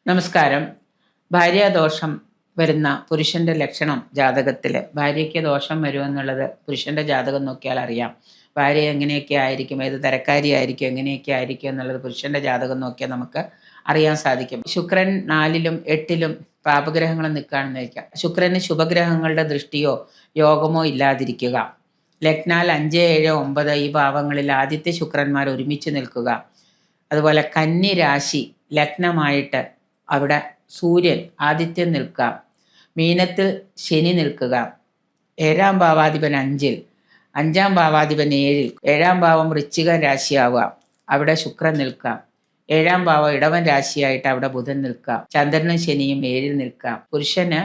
നമസ്കാരം. ഭാര്യാദോഷം വരുന്ന പുരുഷന്റെ ലക്ഷണം ജാതകത്തിൽ ഭാര്യയ്ക്ക് ദോഷം വരുമെന്നുള്ളത് പുരുഷന്റെ ജാതകം നോക്കിയാൽ അറിയാം. ഭാര്യ എങ്ങനെയൊക്കെ ആയിരിക്കും, ഏത് തരക്കാരിയായിരിക്കും, എങ്ങനെയൊക്കെ ആയിരിക്കും എന്നുള്ളത് പുരുഷന്റെ ജാതകം നോക്കിയാൽ നമുക്ക് അറിയാൻ സാധിക്കും. ശുക്രൻ 4ലും 8ലും പാപഗ്രഹങ്ങൾ നിൽക്കുകയാണെന്ന് വയ്ക്കാം. ശുക്രന് ശുഭഗ്രഹങ്ങളുടെ ദൃഷ്ടിയോ യോഗമോ ഇല്ലാതിരിക്കുക. ലഗ്നാൽ 5, 7, 9 ഈ ഭാവങ്ങളിൽ ആദിത്യ ശുക്രന്മാർ ഒരുമിച്ച് നിൽക്കുക. അതുപോലെ കന്നി രാശി ലഗ്നമായിട്ട് അവിടെ സൂര്യൻ ആദിത്യൻ നിൽക്കുക. മീനത്തിൽ ശനി നിൽക്കുക. 7ാം ഭാവാധിപൻ 5ൽ, 5ാം ഭാവാധിപൻ 7ൽ, 7ാം ഭാവം വൃശ്ചിക രാശിയാവുക, അവിടെ ശുക്രൻ നിൽക്കുക. 7ാം ഭാവം ഇടവൻ രാശിയായിട്ട് അവിടെ ബുധൻ നിൽക്കുക. ചന്ദ്രനും ശനിയും 7ൽ നിൽക്കുക. പുരുഷന്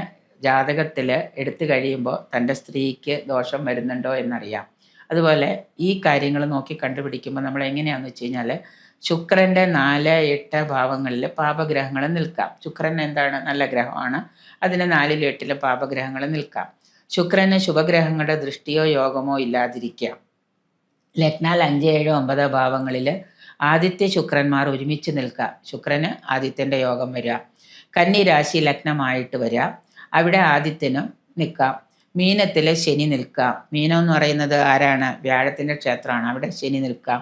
ജാതകത്തിൽ എടുത്തു കഴിയുമ്പോൾ തൻ്റെ സ്ത്രീക്ക് ദോഷം വരുന്നുണ്ടോ എന്നറിയാം. അതുപോലെ ഈ കാര്യങ്ങൾ നോക്കി കണ്ടുപിടിക്കുമ്പോൾ നമ്മൾ എങ്ങനെയാണെന്ന് വെച്ച് കഴിഞ്ഞാൽ ശുക്രൻ്റെ 4, 8 ഭാവങ്ങളിൽ പാപഗ്രഹങ്ങൾ നിൽക്കാം. ശുക്രൻ എന്താണ്? നല്ല ഗ്രഹമാണ്. അതിന് 4ലും 8ലും പാപഗ്രഹങ്ങൾ നിൽക്കാം. ശുക്രന് ശുഭഗ്രഹങ്ങളുടെ ദൃഷ്ടിയോ യോഗമോ ഇല്ലാതിരിക്കാം. ലഗ്നാൽ 5, 7, 9 ഭാവങ്ങളിൽ ആദിത്യ ശുക്രന്മാർ ഒരുമിച്ച് നിൽക്കുക. ശുക്രന് ആദിത്യൻ്റെ യോഗം വരിക. കന്നി രാശി ലഗ്നമായിട്ട് വരിക, അവിടെ ആദിത്യനും നിൽക്കാം. മീനത്തിൽ ശനി നിൽക്കുക. മീനം എന്ന് പറയുന്നത് ആരാണ്? വ്യാഴത്തിൻ്റെ ക്ഷേത്രമാണ്. അവിടെ ശനി നിൽക്കാം.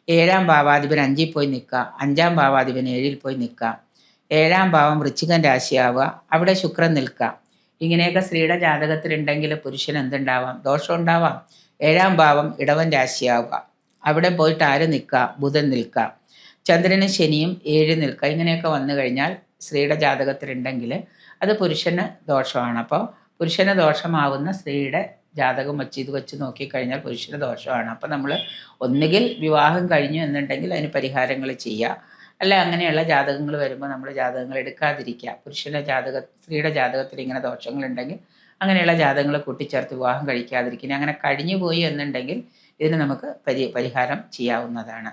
7ാം ഭാവാധിപൻ 5ൽ പോയി നിൽക്കുക. 5ാം ഭാവാധിപൻ 7ൽ പോയി നിൽക്കുക. 7ാം ഭാവം വൃശ്ചികൻ രാശിയാവുക, അവിടെ ശുക്രൻ നിൽക്കുക. ഇങ്ങനെയൊക്കെ സ്ത്രീയുടെ ജാതകത്തിലുണ്ടെങ്കിൽ പുരുഷൻ എന്തുണ്ടാവാം? ദോഷം ഉണ്ടാവാം. 7ാം ഭാവം ഇടവൻ രാശിയാവുക, അവിടെ പോയിട്ട് ആര് നിൽക്കുക? ബുധൻ നിൽക്കുക. ചന്ദ്രനും ശനിയും 7 നിൽക്കുക. ഇങ്ങനെയൊക്കെ വന്നു കഴിഞ്ഞാൽ സ്ത്രീയുടെ ജാതകത്തിലുണ്ടെങ്കിൽ അത് പുരുഷന് ദോഷമാണ്. അപ്പോൾ പുരുഷന് ദോഷമാവുന്ന സ്ത്രീയുടെ ജാതകം വെച്ച് ഇത് വെച്ച് നോക്കിക്കഴിഞ്ഞാൽ പുരുഷന് ദോഷമാണ്. അപ്പോൾ നമ്മൾ ഒന്നുകിൽ വിവാഹം കഴിഞ്ഞു എന്നുണ്ടെങ്കിൽ അതിന് പരിഹാരങ്ങൾ ചെയ്യുക, അല്ല അങ്ങനെയുള്ള ജാതകങ്ങൾ വരുമ്പോൾ നമ്മൾ ജാതകങ്ങൾ എടുക്കാതിരിക്കുക. സ്ത്രീയുടെ ജാതകത്തിൽ ഇങ്ങനെ ദോഷങ്ങളുണ്ടെങ്കിൽ അങ്ങനെയുള്ള ജാതകങ്ങൾ കൂട്ടിച്ചേർത്ത് വിവാഹം കഴിക്കാതിരിക്കുക. അങ്ങനെ കഴിഞ്ഞു പോയി എന്നുണ്ടെങ്കിൽ ഇതിന് നമുക്ക് പരിഹാരം ചെയ്യാവുന്നതാണ്.